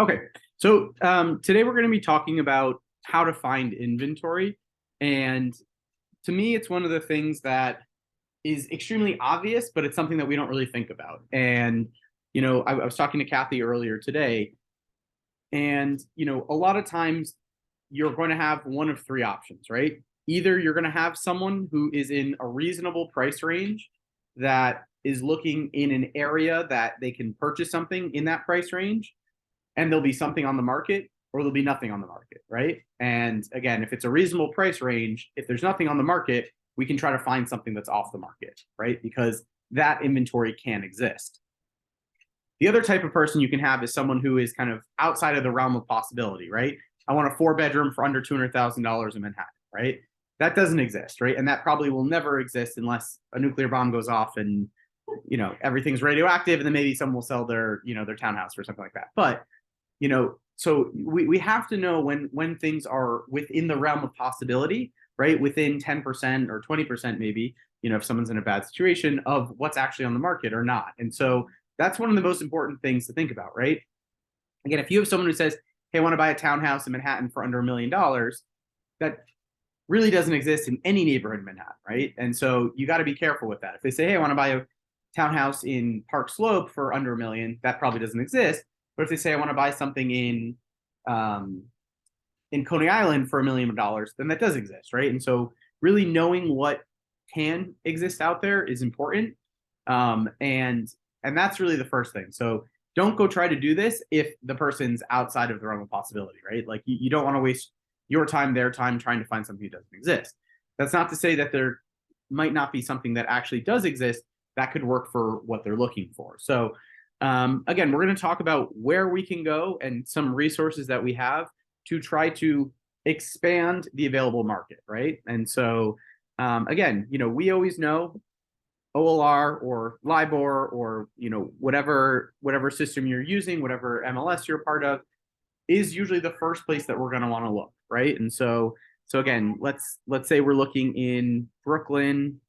Okay, so today we're going to be talking about how to find inventory. And to me, it's one of the things that is extremely obvious, but it's something that we don't really think about. And, I was talking to Kathy earlier today, and, a lot of times you're going to have one of three options, right? Either you're going to have someone who is in a reasonable price range that is looking in an area that they can purchase something in that price range, and there'll be something on the market or there'll be nothing on the market, right? And again, if it's a reasonable price range, if there's nothing on the market, we can try to find something that's off the market, right? Because that inventory can exist. The other type of person you can have is someone who is kind of outside of the realm of possibility, right? I want a 4-bedroom for under $200,000 in Manhattan, right? That doesn't exist, right? And that probably will never exist unless a nuclear bomb goes off and everything's radioactive, and then maybe someone will sell their townhouse or something like that. But so we have to know when things are within the realm of possibility, right? Within 10% or 20% maybe, if someone's in a bad situation, of what's actually on the market or not. And so that's one of the most important things to think about, right? Again, if you have someone who says, hey, I want to buy a townhouse in Manhattan for under $1 million, that really doesn't exist in any neighborhood in Manhattan, right? And so you got to be careful with that. If they say, hey, I want to buy a townhouse in Park Slope for under $1 million, that probably doesn't exist. But if they say I want to buy something in Coney Island for $1 million, then that does exist, right? And so really knowing what can exist out there is important, and that's really the first thing. So don't go try to do this if the person's outside of the realm of possibility, right? Like you don't want to waste your time, their time trying to find something that doesn't exist. That's not to say that there might not be something that actually does exist that could work for what they're looking for. So again, we're going to talk about where we can go and some resources that we have to try to expand the available market, right? And so again, we always know OLR or LIBOR or whatever system you're using, whatever MLS you're a part of, is usually the first place that we're going to want to look, right? And so again, let's say we're looking in Brooklyn.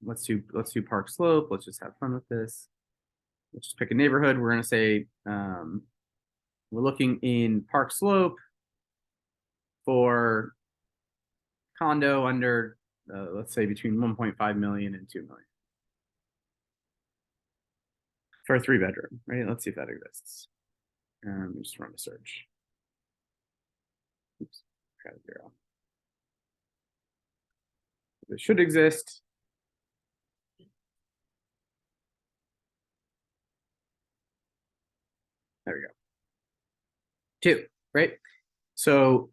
Let's do Park Slope. Let's just have fun with this. Let's just pick a neighborhood. We're going to say we're looking in Park Slope for condo under let's say between 1.5 million and 2 million for a 3-bedroom, right? Let's see if that exists. Just run a search. Oops, got a 0. It should exist. There we go. 2, right? So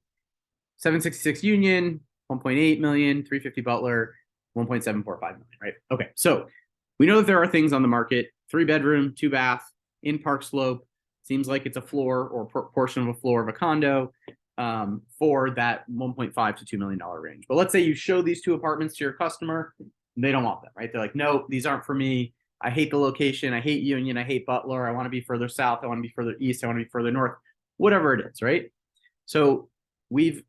766 Union, 1.8 million, 350 Butler, 1.745 million, right? Okay, so we know that there are things on the market, 3-bedroom, 2-bath in Park Slope. Seems like it's a floor or portion of a floor of a condo for that $1.5 to $2 million range. But let's say you show these 2 apartments to your customer, they don't want them, right? They're like, no, these aren't for me. I hate the location. I hate Union. I hate Butler. I want to be further south. I want to be further east. I want to be further north, whatever it is, right? So we've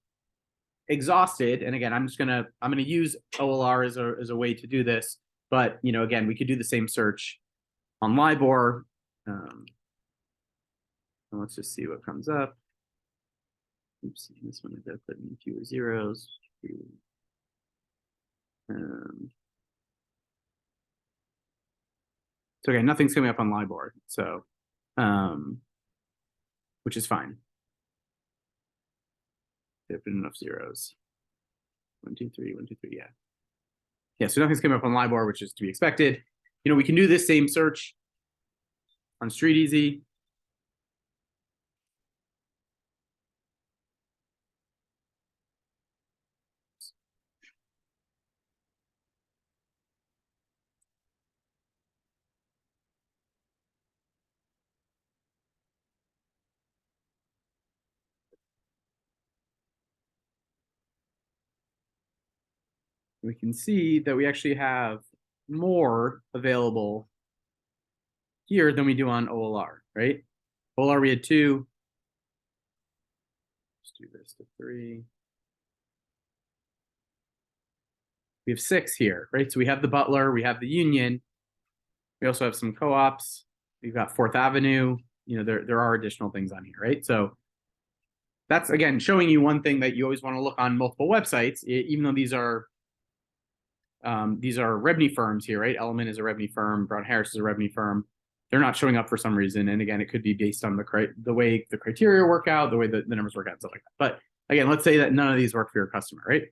exhausted, and again, I'm gonna use OLR as a way to do this, but again, we could do the same search on LIBOR. Let's just see what comes up. Oops, this one I put in fewer zeros. So again, nothing's coming up on LIBOR, so which is fine. They put enough zeros. 1, 2, 3, 1, 2, 3, yeah. So nothing's coming up on LIBOR, which is to be expected. We can do this same search on StreetEasy. We can see that we actually have more available here than we do on OLR, right? OLR, we had 2. Let's do this to 3. We have 6 here, right? So we have the Butler, we have the Union. We also have some co-ops. We've got 4th Avenue. there are additional things on here, right? So that's, again, showing you one thing that you always want to look on multiple websites, even though these are revenue firms here, right? Element is a revenue firm, Brown Harris is a revenue firm. They're not showing up for some reason, and again, it could be based on the way the criteria work out, the way the numbers work out, stuff like that. But again, let's say that none of these work for your customer, right?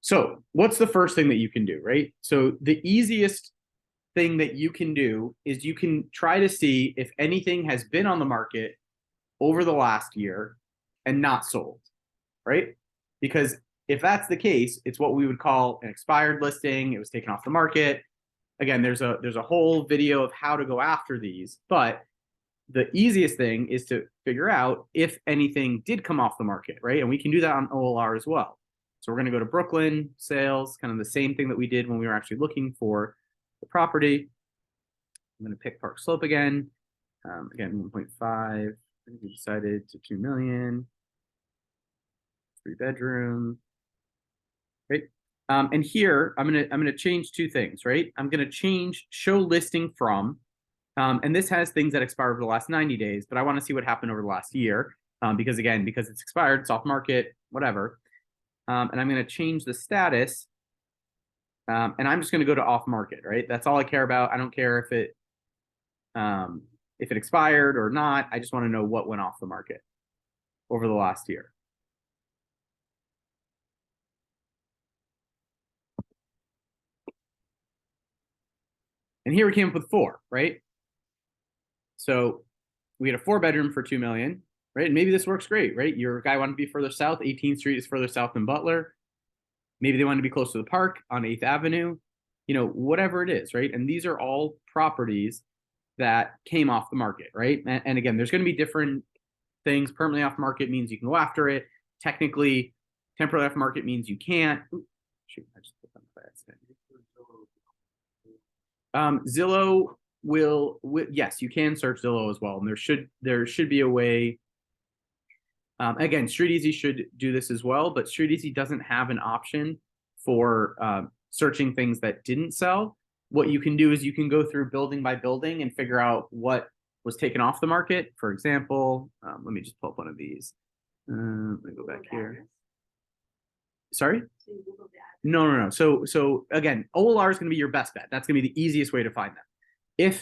So what's the first thing that you can do, right? So the easiest thing that you can do is you can try to see if anything has been on the market over the last year and not sold, right? Because if that's the case, it's what we would call an expired listing. It was taken off the market. Again, there's a whole video of how to go after these, but the easiest thing is to figure out if anything did come off the market, right? And we can do that on OLR as well. So we're going to go to Brooklyn sales, kind of the same thing that we did when we were actually looking for the property. I'm going to pick Park Slope again. Again, 1.5. We decided to 2 million. 3-bedroom. Right. And here I'm gonna change two things, right? I'm gonna change show listing from, and this has things that expire over the last 90 days, but I want to see what happened over the last year, because it's expired, it's off market, whatever. And I'm gonna change the status, and I'm just gonna go to off market, right? That's all I care about. I don't care if it expired or not. I just want to know what went off the market over the last year. And here we came up with 4, right? So we had a 4-bedroom for 2 million, right? And maybe this works great, right? Your guy wanted to be further south. 18th Street is further south than Butler. Maybe they wanted to be close to the park on 8th Avenue, whatever it is, right? And these are all properties that came off the market, right? And again, there's going to be different things. Permanently off market means you can go after it. Technically, temporarily off market means you can't. Ooh, shoot, I just put that by accident. Zillow will, yes, you can search Zillow as well, and there should be a way. Again, StreetEasy should do this as well, but StreetEasy doesn't have an option for searching things that didn't sell. What you can do is you can go through building by building and figure out what was taken off the market. For example, let me just pull up one of these. Let me go back here. Sorry? No. So again, OLR is going to be your best bet. That's going to be the easiest way to find them.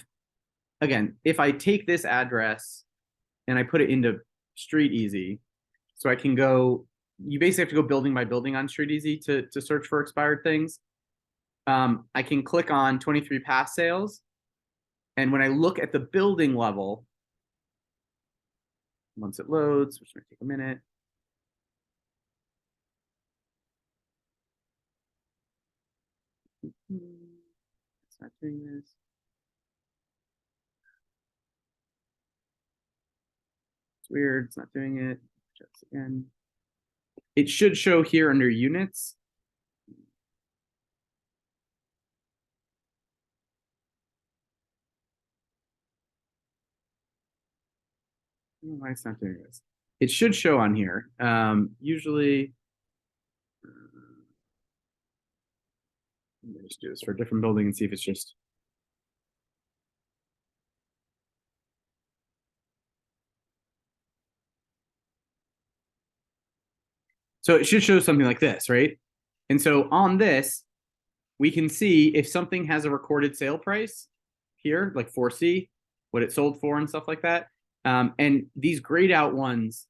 If I take this address and I put it into StreetEasy, so I can go, you basically have to go building by building on StreetEasy to search for expired things. I can click on 23 past sales. And when I look at the building level, once it loads, which might take a minute. It's not doing this. It's weird. It's not doing it. Just again. It should show here under units. Why it's not doing this? It should show on here. Usually, let me just do this for a different building and see if it's just. So it should show something like this, right? And so on this, we can see if something has a recorded sale price here, like 4C, what it sold for and stuff like that. And these grayed out ones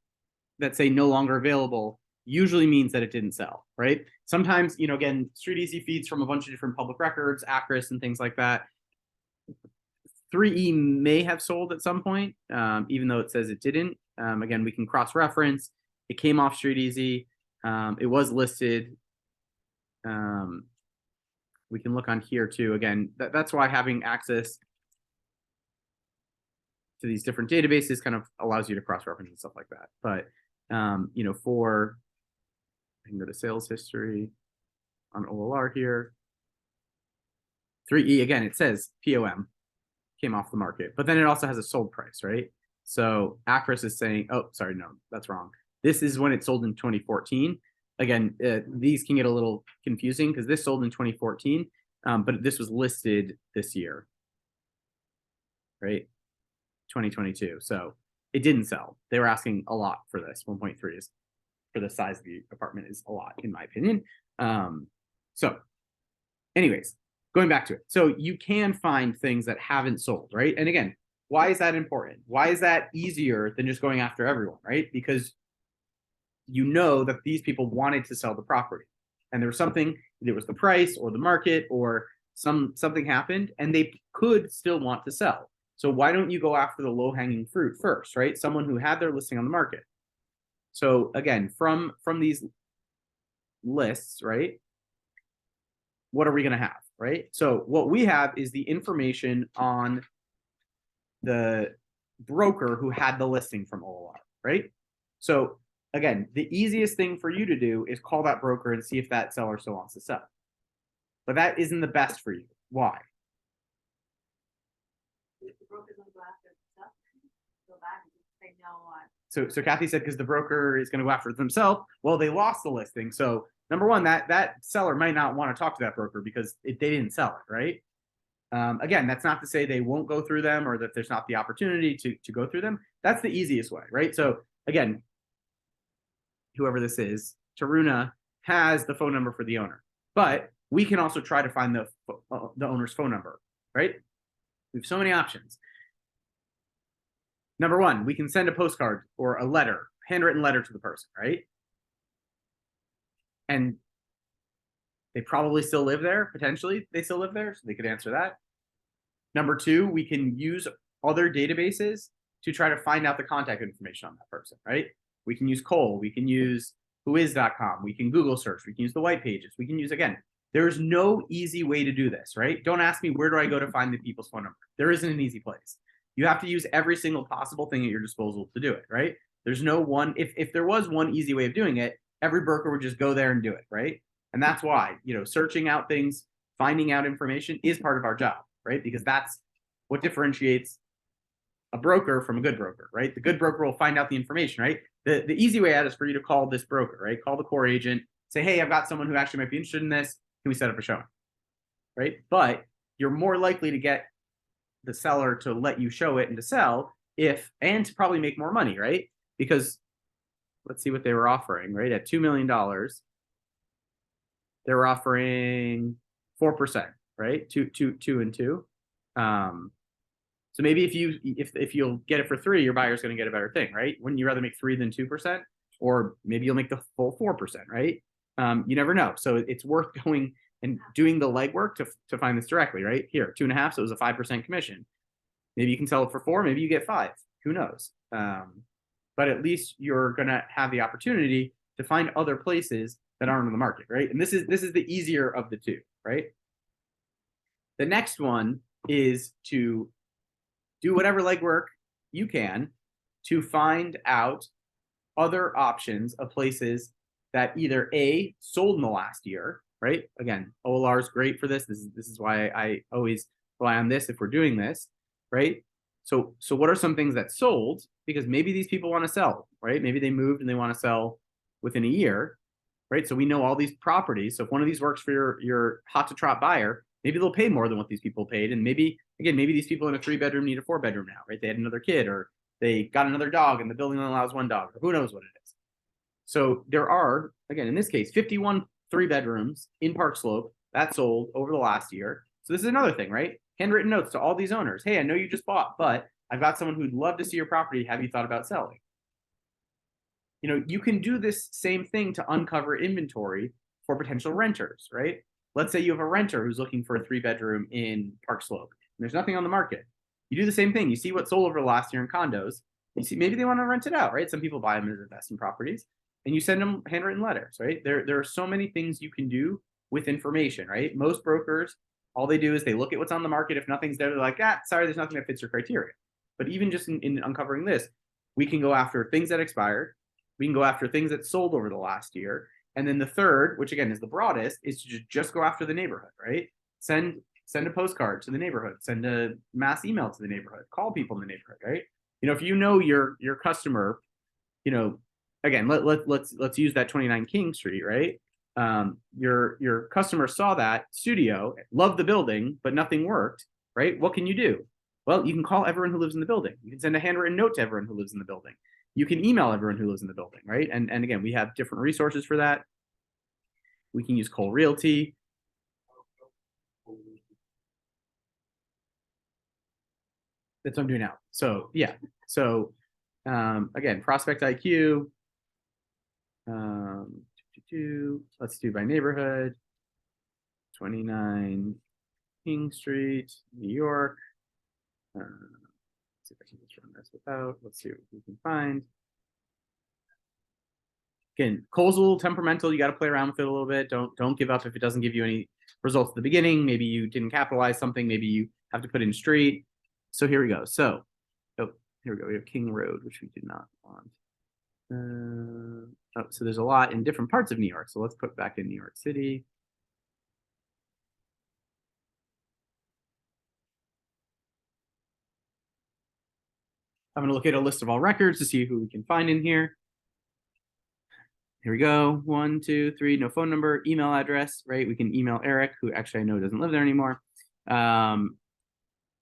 that say no longer available usually means that it didn't sell, right? Sometimes, again, StreetEasy feeds from a bunch of different public records, Acris and things like that. 3E may have sold at some point, even though it says it didn't. Again, we can cross-reference. It came off StreetEasy. It was listed. We can look on here too. Again, that's why having access to these different databases kind of allows you to cross-reference and stuff like that. But I can go to sales history on OLR here. 3E, again, it says POM came off the market, but then it also has a sold price, right? So Acris is saying, oh, sorry, no, that's wrong. This is when it sold in 2014. Again, these can get a little confusing because this sold in 2014, but this was listed this year, right? 2022. So it didn't sell. They were asking a lot for this. 1.3 is, for the size of the apartment, is a lot, in my opinion. So anyways, going back to it. So you can find things that haven't sold, right? And again, why is that important? Why is that easier than just going after everyone, right? Because you know that these people wanted to sell the property, and there was something, it was the price or the market or something happened, and they could still want to sell. So why don't you go after the low-hanging fruit first, right? Someone who had their listing on the market. So again, from these lists, right, what are we going to have, right? So what we have is the information on the broker who had the listing from OLR, right? So again, the easiest thing for you to do is call that broker and see if that seller still wants to sell. But that isn't the best for you. Why? So Kathy said because the broker is going to go after it themselves. Well, they lost the listing. So number one, that seller might not want to talk to that broker because they didn't sell it, right? Again, that's not to say they won't go through them or that there's not the opportunity to go through them. That's the easiest way, right? So again, whoever this is, Taruna has the phone number for the owner, but we can also try to find the owner's phone number, right? We have so many options. Number one, we can send a postcard or a letter, handwritten letter to the person, right? And they probably still live there. Potentially, they still live there, so they could answer that. Number two, we can use other databases to try to find out the contact information on that person, right? We can use Cole, we can use whois.com, we can Google search, we can use the white pages, we can use, again, there's no easy way to do this, right? Don't ask me where do I go to find the people's phone number. There isn't an easy place. You have to use every single possible thing at your disposal to do it, right? There's no one, if there was one easy way of doing it, every broker would just go there and do it, right? And that's why, searching out things, finding out information is part of our job, right? Because that's what differentiates a broker from a good broker, right? The good broker will find out the information, right? The easy way out is for you to call this broker, right? Call the core agent, say, hey, I've got someone who actually might be interested in this. Can we set up a showing, right? But you're more likely to get the seller to let you show it and to sell and to probably make more money, right? Because let's see what they were offering, right? At $2 million, they were offering 4%, right? Two and two. So maybe if you'll get it for 3, your buyer's going to get a better thing, right? Wouldn't you rather make 3 than 2%? Or maybe you'll make the full 4%, right? You never know. So it's worth going and doing the legwork to find this directly, right? Here, 2.5, so it was a 5% commission. Maybe you can sell it for 4, maybe you get 5. Who knows? But at least you're going to have the opportunity to find other places that aren't on the market, right? And this is the easier of the two, right? The next one is to do whatever legwork you can to find out other options of places that either A, sold in the last year, right? Again, OLR is great for this. This is why I always rely on this if we're doing this, right? So what are some things that sold? Because maybe these people want to sell, right? Maybe they moved and they want to sell within a year, right? So we know all these properties. So if one of these works for your hot to trot buyer, maybe they'll pay more than what these people paid. And maybe these people in a 3-bedroom need a 4-bedroom now, right? They had another kid or they got another dog and the building only allows 1 dog, or who knows what it is. So there are, again, in this case, 51 3-bedrooms in Park Slope that sold over the last year. So this is another thing, right? Handwritten notes to all these owners. Hey, I know you just bought, but I've got someone who'd love to see your property. Have you thought about selling? You can do this same thing to uncover inventory for potential renters, right? Let's say you have a renter who's looking for a 3-bedroom in Park Slope, and there's nothing on the market. You do the same thing. You see what sold over the last year in condos. You see maybe they want to rent it out, right? Some people buy them as investment properties, and you send them handwritten letters, right? There are so many things you can do with information, right? Most brokers, all they do is they look at what's on the market. If nothing's there, they're like, sorry, there's nothing that fits your criteria. But even just in uncovering this, we can go after things that expired. We can go after things that sold over the last year. And then the third, which again is the broadest, is to just go after the neighborhood, right? Send a postcard to the neighborhood, send a mass email to the neighborhood, call people in the neighborhood, right? If you know your customer, again, let's use that 29 King Street, right? Your customer saw that studio, loved the building, but nothing worked, right? What can you do? Well, you can call everyone who lives in the building. You can send a handwritten note to everyone who lives in the building. You can email everyone who lives in the building, right? And again, we have different resources for that. We can use Cole Realty. That's what I'm doing now. So yeah. So again, Prospect IQ. Let's do by neighborhood. 29 King Street, New York. Let's see if I can just run this without. Let's see what we can find. Again, Cole's a little temperamental. You got to play around with it a little bit. Don't give up if it doesn't give you any results at the beginning. Maybe you didn't capitalize something. Maybe you have to put in street. So here we go. So, oh, here we go. We have King Road, which we did not want. So there's a lot in different parts of New York. So let's put back in New York City. I'm going to look at a list of all records to see who we can find in here. Here we go. 1, 2, 3, no phone number, email address, right? We can email Eric, who actually I know doesn't live there anymore. John,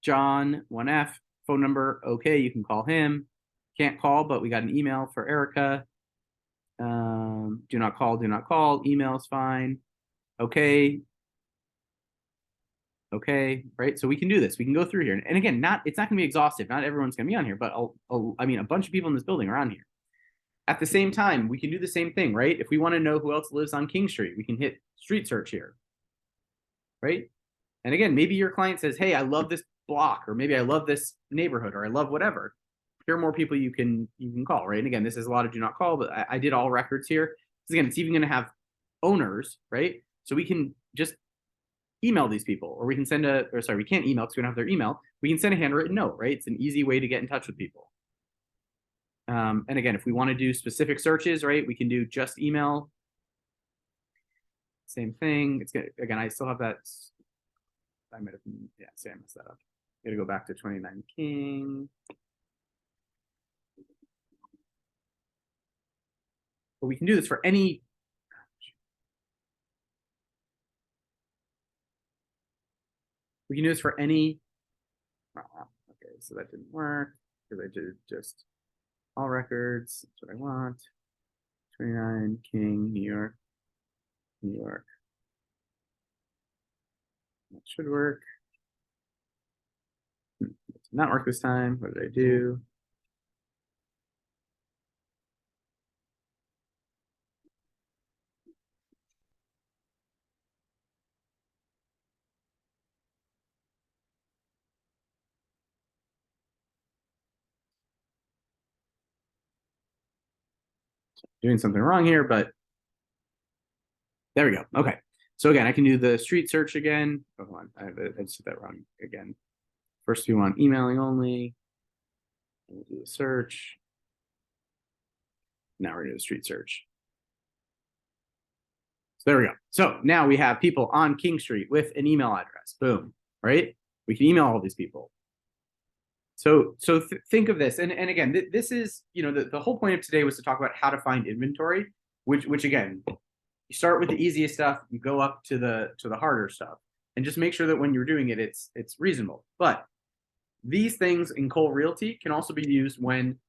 1F, phone number. Okay, you can call him. Can't call, but we got an email for Erica. Do not call, do not call. Email is fine. Okay. Okay, right? So we can do this. We can go through here. And again, it's not going to be exhaustive. Not everyone's going to be on here, but I mean, a bunch of people in this building are on here. At the same time, we can do the same thing, right? If we want to know who else lives on King Street, we can hit street search here, right? And again, maybe your client says, hey, I love this block, or maybe I love this neighborhood, or I love whatever. Here are more people you can call, right? And again, this is a lot of do not call, but I did all records here. Because again, it's even going to have owners, right? So we can just email these people, or we can send we can't email because we don't have their email. We can send a handwritten note, right? It's an easy way to get in touch with people. And again, if we want to do specific searches, right, we can do just email. Same thing. It's good. Again, I still have that. I might have, yeah, say I messed that up. Gotta go back to 29 King. But we can do this for any. We can do this for any. Okay, so that didn't work because I did just all records. That's what I want. 29 King, New York. New York. That should work. It did not work this time. What did I do? Doing something wrong here, but there we go. Okay. So again, I can do the street search again. Oh, hold on. I just did that wrong again. First, we want emailing only. We'll do the search. Now we're going to do the street search. So there we go. So now we have people on King Street with an email address. Boom. Right? We can email all these people. So think of this. And again, this is, the whole point of today was to talk about how to find inventory, which again, you start with the easiest stuff, you go up to the harder stuff, and just make sure that when you're doing it, it's reasonable. But these things in Cole Realty can also be used when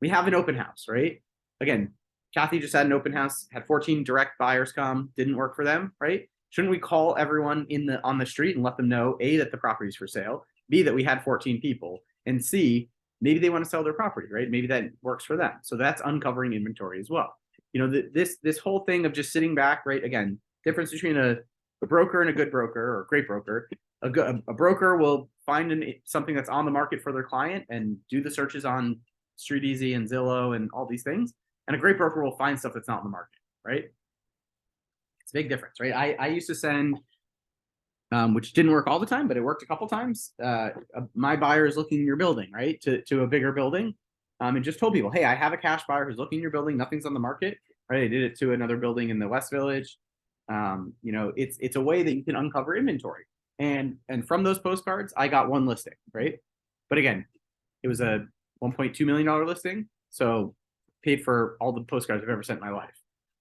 we have an open house, right? Again, Kathy just had an open house, had 14 direct buyers come, didn't work for them, right? Shouldn't we call everyone on the street and let them know, A, that the property is for sale, B, that we had 14 people, and C, maybe they want to sell their property, right? Maybe that works for them. So that's uncovering inventory as well. This whole thing of just sitting back, right? Again, difference between a broker and a good broker or a great broker. A broker will find something that's on the market for their client and do the searches on StreetEasy and Zillow and all these things. And a great broker will find stuff that's not on the market, right? It's a big difference, right? I used to send, which didn't work all the time, but it worked a couple times. My buyer is looking in your building, right? To a bigger building. And just told people, hey, I have a cash buyer who's looking in your building. Nothing's on the market, right? I did it to another building in the West Village. It's a way that you can uncover inventory. And from those postcards, I got one listing, right? But again, it was a $1.2 million listing. So paid for all the postcards I've ever sent in my life.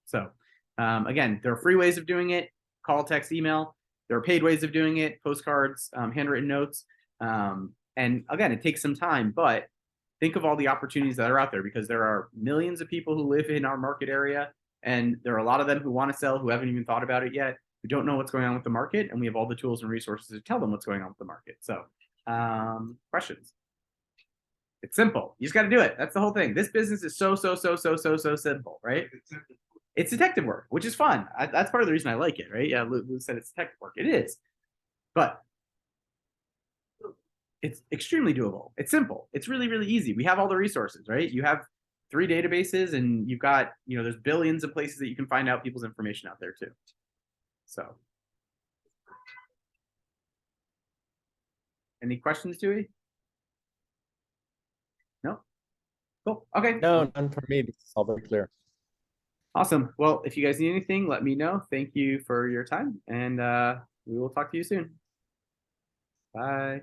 So again, there are free ways of doing it. Call, text, email. There are paid ways of doing it. Postcards, handwritten notes. And again, it takes some time, but think of all the opportunities that are out there, because there are millions of people who live in our market area, and there are a lot of them who want to sell who haven't even thought about it yet, who don't know what's going on with the market, and we have all the tools and resources to tell them what's going on with the market. So, questions? It's simple. You just got to do it. That's the whole thing. This business is so simple, right? It's detective work, which is fun. That's part of the reason I like it, right? Yeah, Lou said it's detective work. It is, but it's extremely doable. It's simple. It's really easy. We have all the resources, right? You have 3 databases, and you've got, there's billions of places that you can find out people's information out there too. So, any questions, Dewey? No? Cool. Okay. No, none for me. This is all very clear. Awesome. Well, if you guys need anything, let me know. Thank you for your time, and we will talk to you soon. Bye.